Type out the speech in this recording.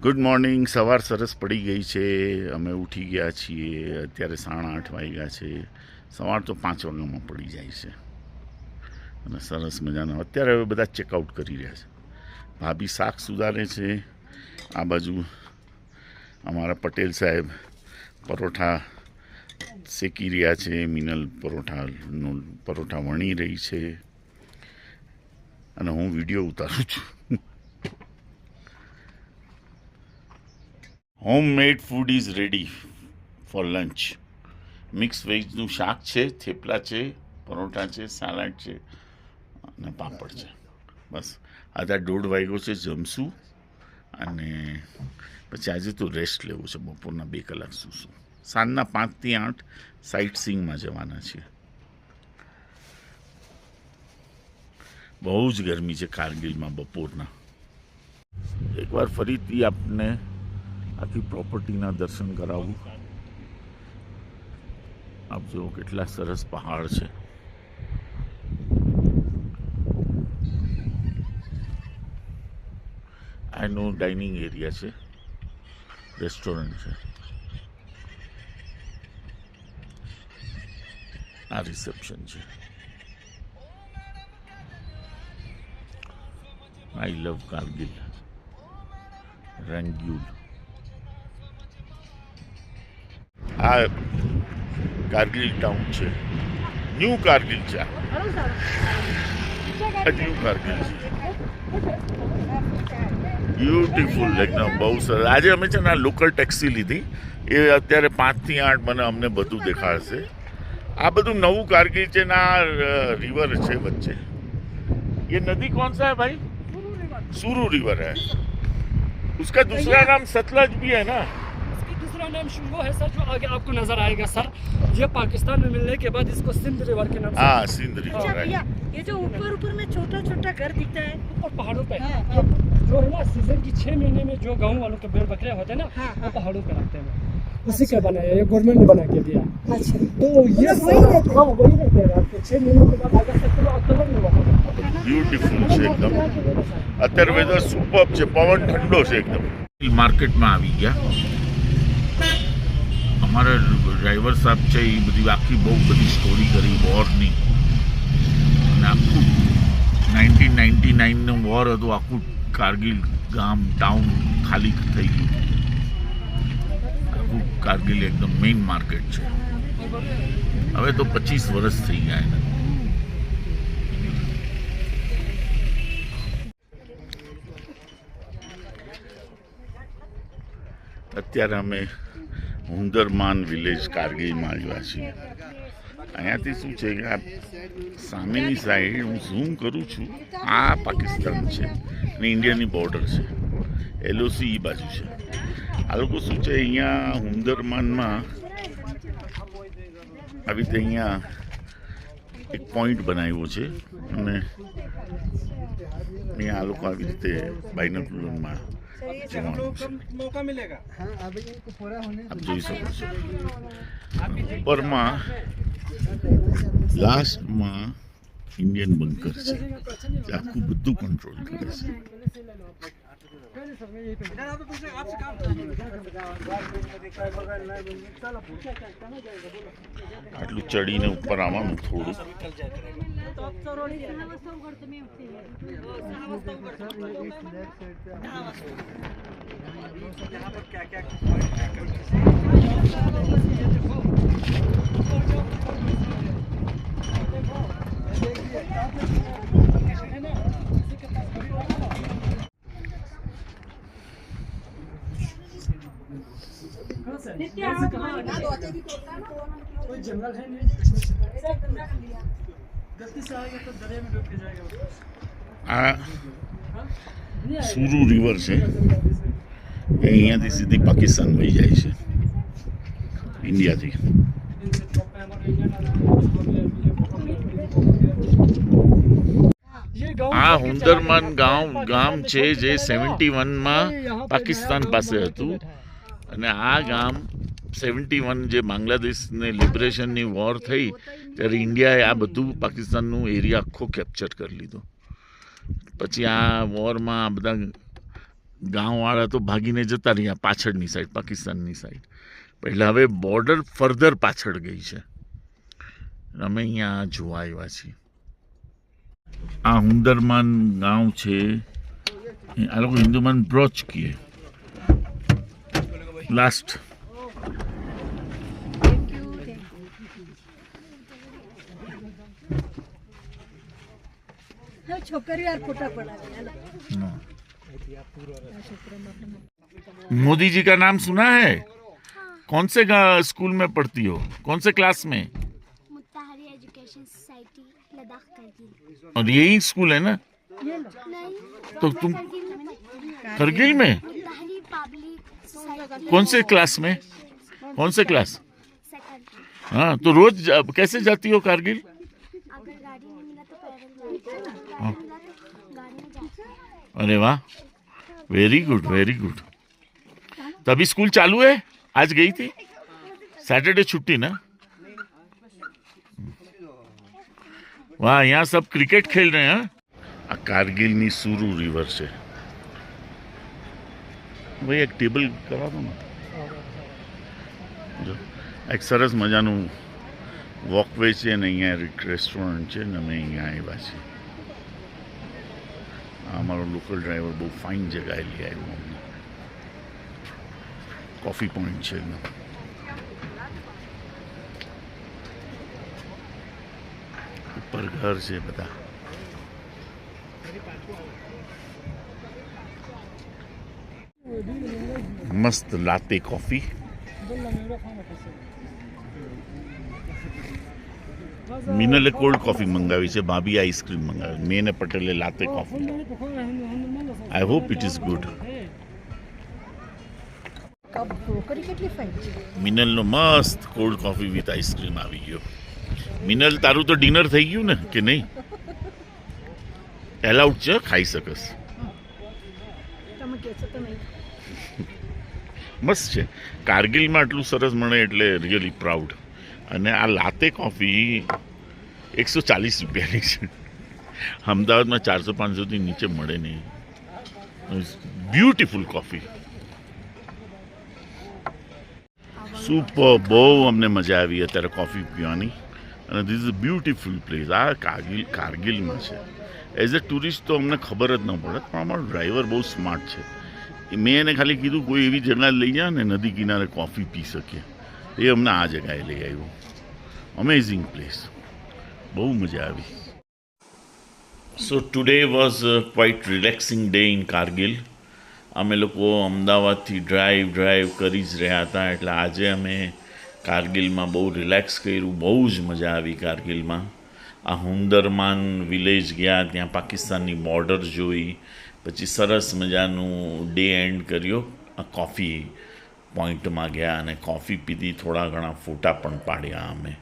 Good morning. સવાર સરસ પડી ગઈ છે. અમે ઉઠી ગયા છીએ. અત્યારે 8:30 વાગ્યા છે. સવાર તો 5 વાગ્યામાં પડી જાય છે અને સરસ મજાના અત્યારે હવે બધા ચેકઆઉટ કરી રહ્યા છે. ભાભી શાક સુધારે છે. આ બાજુ અમારા પટેલ સાહેબ પરોઠા શેકી રહ્યા છે. મિનલ પરોઠા વણી રહી છે અને હું વિડીયો ઉતારું છું. Homemade food is ready for lunch. Mix વેજનું શાક છે, થેપલા છે, પરોઠા છે, સાલાડ છે અને પાપડ છે. બસ આજે 1:30 વાગ્યો છે, જમશું અને પછી આજે તો રેસ્ટ લેવું છે. બપોરના 2 કલાક સૂશું. સાંજના 5 થી 8 સાઇટ સીઈંગમાં જવાના છીએ. બહુ જ ગરમી છે કારગિલમાં બપોરના. એકવાર ફરીથી આપને આખી પ્રોપર્ટીના દર્શન કરાવું. આપ જુઓ કેટલા સરસ પહાડ છે. આનું ડાઇનિંગ એરિયા છે, રેસ્ટોરન્ટ છે. આ રિસેપ્શન છે. આઈ લવ કારગિલ. રંગ્યુલ. આ કારગિલ ટાઉન છે. ન્યૂ કારગિલ છે. ન્યૂ કારગિલ છે. બ્યુટીફુલ એકદમ. બહુ સરસ. આજે અમે છે ને આ લોકલ ટેક્સી લીધી. એ અત્યારે 5 થી 8 મને બધું દેખાડશે. આ બધું નવું કારગિલ છે ને આ રિવર છે વચ્ચે. ये नदी कौन सा है भाई? सुरू रिवर है. उसका दूसरा नाम सतलज भी है ना? दूसरा नाम शुंगो है सर, जो आगे आपको नजर आएगा सर. ये पाकिस्तान में मिलने के बाद इसको सिंध रिवर के नाम से. हाँ, सिंध रिवर है. ये जो ऊपर में छोटा छोटा घर दिखता है ऊपर पहाड़ों पे, जो है ना सीजन की 6 महीने में जो गाँव वालों के भेड़ बकरे होते हैं ना, वो पहाड़ों पे रखते हैं. उसी का बनाया, ये गवर्नमेंट ने बना के दिया. अच्छा, तो ये वही रहते हैं आपके 6 महीनों के बाद अगस्त सितंबर अक्टूबर में वहाँ. બ્યુટીફુલ છે એકદમ. અત્યારે વેધર સુપર છે. પવન ઠંડો છે એકદમ. માર્કેટમાં આવી ગયા. અમારા ડ્રાઈવર સાહેબ છે એ બધી આખી બહુ બધી સ્ટોરી કરી વોરની. અને આખું 1999નો વોર હતો. આખું કારગિલ ગામ ટાઉન ખાલી થઈ ગયું. આખું કારગિલ એકદમ મેઇન માર્કેટ છે. હવે તો 25 વર્ષ થઈ ગયા એને. અત્યારે અમે હુંદરમાન વિલેજ કારગિલમાં આવ્યા છીએ. અહીંયાથી શું છે કે આ સામેની સાઈડ હું ઝૂમ કરું છું. આ પાકિસ્તાન છે અને ઇન્ડિયાની બોર્ડર છે. LOC એ બાજુ છે. આ લોકો શું છે અહીંયા હુંદરમાનમાં આવી રીતે અહીંયા એક પોઈન્ટ બનાવ્યો છે અને અહીંયા આ લોકો આવી રીતે બાયનોક્યુલરમાં मौका मिलेगा. आप જોઈ શકો છો. ઉપરમાં લાસ્ટમાં ઇન્ડિયન બંકર છે. આખું બધું કંટ્રોલ કરે છે. આટલું ચડીને ઉપર આવવાનું થોડું. कोई जंगल है नहीं, गलती से आएगा तो दरिया में डूब के जाएगा. આ સુરુ રિવર છે. એ અહીંયાથી સીધી પાકિસ્તાન વહી જાય છે ઇન્ડિયાથી. આ હુંદરમાન ગામ છે જે 71માં પાકિસ્તાન પાસે હતું અને આ ગામ 71 જે બાંગ્લાદેશને લિબરેશનની વોર થઈ ત્યારે ઇન્ડિયાએ આ બધું પાકિસ્તાનનું એરિયા આખો કેપ્ચર કરી લીધો. પછી આ વોરમાં બધા ગામવાળા તો ભાગીને જતા રહ્યા પાછળની સાઈડ, પાકિસ્તાનની સાઈડ. એટલે હવે બોર્ડર ફર્ધર પાછળ ગઈ છે. અમે અહીંયા જોવા આવ્યા છીએ. આ હુંદરમાન ગાંવ છે. આ લોકો હિન્દુમાન બ્રોચ કીએ. લાસ્ટ छोकरी यार फोटा पड़ा मोदी जी का नाम सुना है? कौन से स्कूल में पढ़ती हो? कौन से क्लास में? मुत्ताहरी एजुकेशन सोसाइटी लद्दाख करगिल। और यही स्कूल है ना? नहीं तो तुम करगिल में? मुत्ताहरी पब्लिक सोसाइटी। कौन से क्लास में? कौन से क्लास? सेकंड। हाँ, तो रोज कैसे जाती हो कारगिल? अगर गाड़ी नहीं मिला तो पैदल जाते हैं, पैदल मिला तो गाड़ी में जाते हैं। अरे वाह, वेरी गुड वेरी गुड. तभी स्कूल चालू है? आज गई थी? सैटरडे छुट्टी ना? वाह, यहाँ सब क्रिकेट खेल रहे हैं. આ કારગિલની સુરુ રિવર છે. ભાઈ એક ટેબલ કરા દો ને. જો એક સરસ મજાનું વોકવે છે ને અહીંયા એક રેસ્ટોરન્ટ છે ને અમે અહીંયા આવ્યા છીએ. આ અમારો લોકલ ડ્રાઈવર બહુ ફાઇન જગાએ લઈ આવ્યો અમને. કોફી પોઈન્ટ છે એનો. ઉપર ઘર છે બધા. મસ્ત લાતે કોફી. મિનલે કોલ્ડ કોફી મંગાવી છે, ભાભી આઈસ્ક્રીમ મંગાવી, મેં ને પટેલે latte coffee. I hope it is good. Crockery કેટલી ફાઇન છે. મિનલનો મસ્ત કોલ્ડ કોફી વિથ આઈસ્ક્રીમ આવી ગયો. મિનલ, તારું તો ડિનર થઈ ગયું ને કે નહીં? એલાઉડ છે, ખાઈ શકસ. તમે કહેશો તો નહીં. મસ્ત છે. કારગિલમાં આટલું સરસ મળે એટલે રિયલી પ્રાઉડ. અને આ લાતે કોફી 140 રૂપિયાની છે. અમદાવાદમાં 400-500થી નીચે મળે નહીં. Beautiful coffee. સુપર. બહુ અમને મજા આવી અત્યારે કોફી પીવાની. અને this is a beautiful place. આ કારગિલમાં છે. એઝ અ ટુરિસ્ટ તો અમને ખબર જ ન પડે, પણ અમારો ડ્રાઈવર બહુ સ્માર્ટ છે. મેં એને ખાલી કીધું કોઈ એવી જગ્યાએ લઈ જા ને નદી કિનારે કોફી પી શકીએ. એ અમને આ જગ્યાએ લઈ આવ્યું. Amazing place. બહુ મજા આવી. So today was quite relaxing day in Kargil. અમે લોકો અમદાવાદથી ડ્રાઈવ કરી જ રહ્યા હતા, એટલે આજે અમે કારગિલમાં બહુ રિલેક્સ કર્યું. બહુ જ મજા આવી કારગિલમાં. આ હુંદરમાન વિલેજ ગયા, ત્યાં પાકિસ્તાનની બોર્ડર જોઈ, પછી સરસ મજાનું ડે એન્ડ કર્યો. આ કોફી પોઈન્ટમાં ગયા અને કોફી પીધી. થોડા ઘણા ફોટા પણ પાડ્યા અમે.